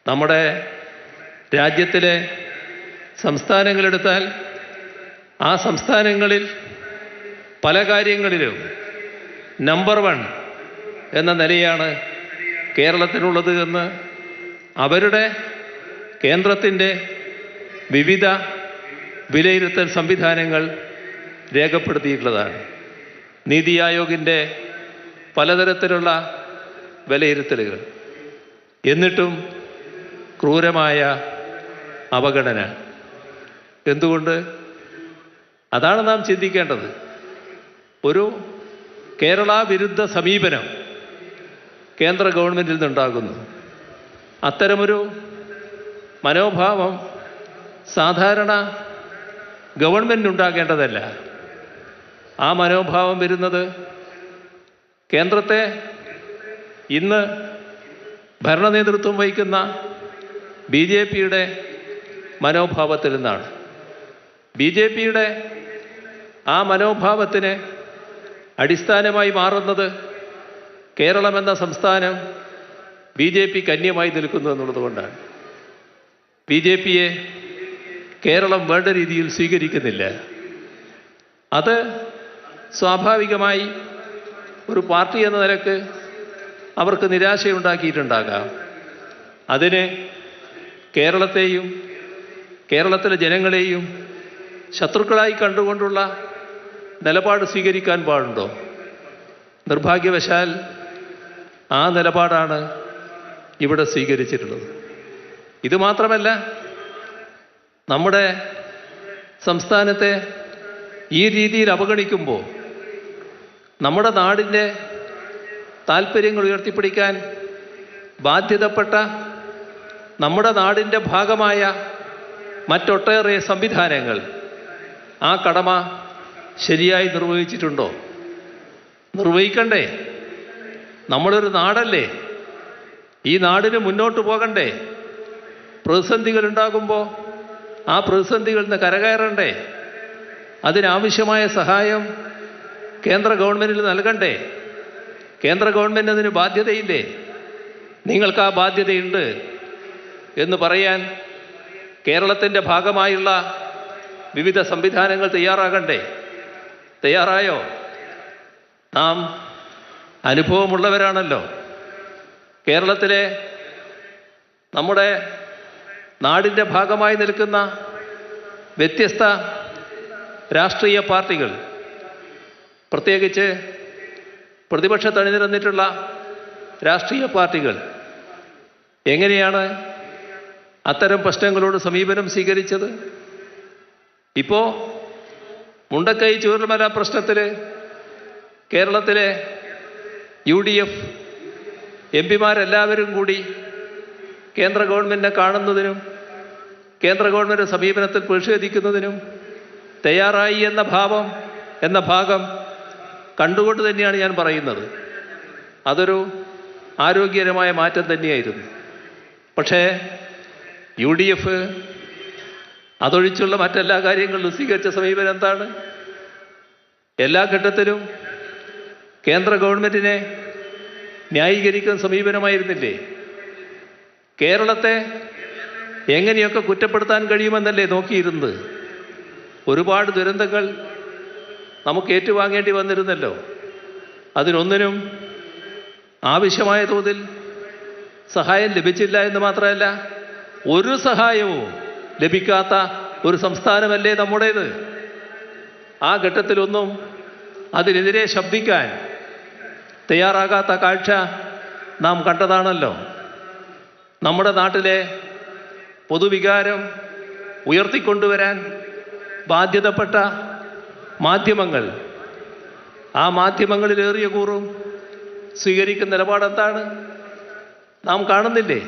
നമ്മുടെ രാജ്യത്തിലെ സംസ്ഥാനങ്ങളെടുത്താൽ ആ സംസ്ഥാനങ്ങളിൽ പല കാര്യങ്ങളിലും നമ്പർ 1 എന്ന നിലയാണ് കേരളത്തിനുള്ളത് എന്ന് അവരുടെ കേന്ദ്രത്തിൻ്റെ വിവിധ വിലയിരുത്തൽ സംവിധാനങ്ങൾ രേഖപ്പെടുത്തിയിട്ടുള്ളതാണ്. നീതി ആയോഗിൻ്റെ പലതരത്തിലുള്ള വിലയിരുത്തലുകൾ. എന്നിട്ടും ക്രൂരമായ അവഗണന. എന്തുകൊണ്ട്? അതാണ് നാം ചിന്തിക്കേണ്ടത്. ഒരു കേരള വിരുദ്ധ സമീപനം കേന്ദ്ര ഗവൺമെൻറ്റിൽ നിന്നുണ്ടാകുന്നു. അത്തരമൊരു മനോഭാവം സാധാരണ ഗവൺമെൻറ്റിനുണ്ടാകേണ്ടതല്ല. ആ മനോഭാവം വരുന്നത് കേന്ദ്രത്തെ ഇന്ന് ഭരണനേതൃത്വം വഹിക്കുന്ന BJPയുടെ മനോഭാവത്തിൽ നിന്നാണ്. BJPയുടെ ആ മനോഭാവത്തിന് അടിസ്ഥാനമായി മാറുന്നത് കേരളമെന്ന സംസ്ഥാനം BJPക്ക് അന്യമായി നിൽക്കുന്നു എന്നുള്ളത് കൊണ്ടാണ്. BJPയെ കേരളം വേണ്ട രീതിയിൽ സ്വീകരിക്കുന്നില്ല. അത് സ്വാഭാവികമായി ഒരു പാർട്ടി എന്ന നിലക്ക് അവർക്ക് നിരാശയുണ്ടാക്കിയിട്ടുണ്ടാകാം. അതിന് കേരളത്തെയും കേരളത്തിലെ ജനങ്ങളെയും ശത്രുക്കളായി കണ്ടുകൊണ്ടുള്ള നിലപാട് സ്വീകരിക്കാൻ പാടുണ്ടോ? നിർഭാഗ്യവശാൽ ആ നിലപാടാണ് ഇവിടെ സ്വീകരിച്ചിട്ടുള്ളത്. ഇത് മാത്രമല്ല, നമ്മുടെ സംസ്ഥാനത്തെ ഈ രീതിയിൽ അവഗണിക്കുമ്പോൾ നമ്മുടെ നാടിൻ്റെ താല്പര്യങ്ങൾ ഉയർത്തിപ്പിടിക്കാൻ ബാധ്യതപ്പെട്ട നമ്മുടെ നാടിൻ്റെ ഭാഗമായ മറ്റൊട്ടേറെ സംവിധാനങ്ങൾ ആ കടമ ശരിയായി നിർവഹിച്ചിട്ടുണ്ടോ? നിർവഹിക്കണ്ടേ? നമ്മളൊരു നാടല്ലേ? ഈ നാടിന് മുന്നോട്ട് പോകണ്ടേ? പ്രതിസന്ധികളുണ്ടാകുമ്പോൾ ആ പ്രതിസന്ധികളിൽ നിന്ന് കരകയറണ്ടേ? അതിനാവശ്യമായ സഹായം കേന്ദ്ര ഗവൺമെൻറ്റിൽ നൽകണ്ടേ? കേന്ദ്ര ഗവൺമെൻറ് അതിന് ബാധ്യതയില്ലേ? നിങ്ങൾക്ക് ആ ബാധ്യതയുണ്ട് എന്ന് പറയാൻ കേരളത്തിൻ്റെ ഭാഗമായുള്ള വിവിധ സംവിധാനങ്ങൾ തയ്യാറാകണ്ടേ? തയ്യാറായോ? നാം അനുഭവമുള്ളവരാണല്ലോ. കേരളത്തിലെ നമ്മുടെ നാടിൻ്റെ ഭാഗമായി നിൽക്കുന്ന വ്യത്യസ്ത രാഷ്ട്രീയ പാർട്ടികൾ, പ്രത്യേകിച്ച് പ്രതിപക്ഷത്ത് അണിനിരന്നിട്ടുള്ള രാഷ്ട്രീയ പാർട്ടികൾ എങ്ങനെയാണ് അത്തരം പ്രശ്നങ്ങളോട് സമീപനം സ്വീകരിച്ചത്? ഇപ്പോൾ മുണ്ടക്കൈ ചൂരൽമല പ്രശ്നത്തിൽ കേരളത്തിലെ UDF MPമാരെല്ലാവരും കൂടി കേന്ദ്ര ഗവൺമെൻറ്റിനെ കാണുന്നതിനും കേന്ദ്ര ഗവൺമെൻറ് സമീപനത്തിൽ പ്രതിഷേധിക്കുന്നതിനും തയ്യാറായി എന്ന ഭാഗം കണ്ടുകൊണ്ട് തന്നെയാണ് ഞാൻ പറയുന്നത്. അതൊരു ആരോഗ്യകരമായ മാറ്റം തന്നെയായിരുന്നു. പക്ഷേ UDF അതൊഴിച്ചുള്ള മറ്റെല്ലാ കാര്യങ്ങളിലും സ്വീകരിച്ച സമീപനം എന്താണ്? എല്ലാ ഘട്ടത്തിലും കേന്ദ്ര ഗവൺമെൻറ്റിനെ ന്യായീകരിക്കുന്ന സമീപനമായിരുന്നില്ലേ? കേരളത്തെ എങ്ങനെയൊക്കെ കുറ്റപ്പെടുത്താൻ കഴിയുമെന്നല്ലേ നോക്കിയിരുന്നത്? ഒരുപാട് ദുരന്തങ്ങൾ നമുക്ക് ഏറ്റുവാങ്ങേണ്ടി വന്നിരുന്നല്ലോ. അതിനൊന്നിനും ആവശ്യമായ തോതിൽ സഹായം ലഭിച്ചില്ല എന്ന് മാത്രമല്ല, ഒരു സഹായവും ലഭിക്കാത്ത ഒരു സംസ്ഥാനമല്ലേ നമ്മുടേത്. ആ ഘട്ടത്തിലൊന്നും അതിനെതിരെ ശബ്ദിക്കാൻ തയ്യാറാകാത്ത കാഴ്ച നാം കണ്ടതാണല്ലോ. നമ്മുടെ നാട്ടിലെ പൊതുവികാരം ഉയർത്തിക്കൊണ്ടുവരാൻ ബാധ്യതപ്പെട്ട മാധ്യമങ്ങൾ, ആ മാധ്യമങ്ങളിലേറിയ കൂറും സ്വീകരിക്കുന്ന നിലപാടെന്താണ് നാം കാണുന്നില്ലേ?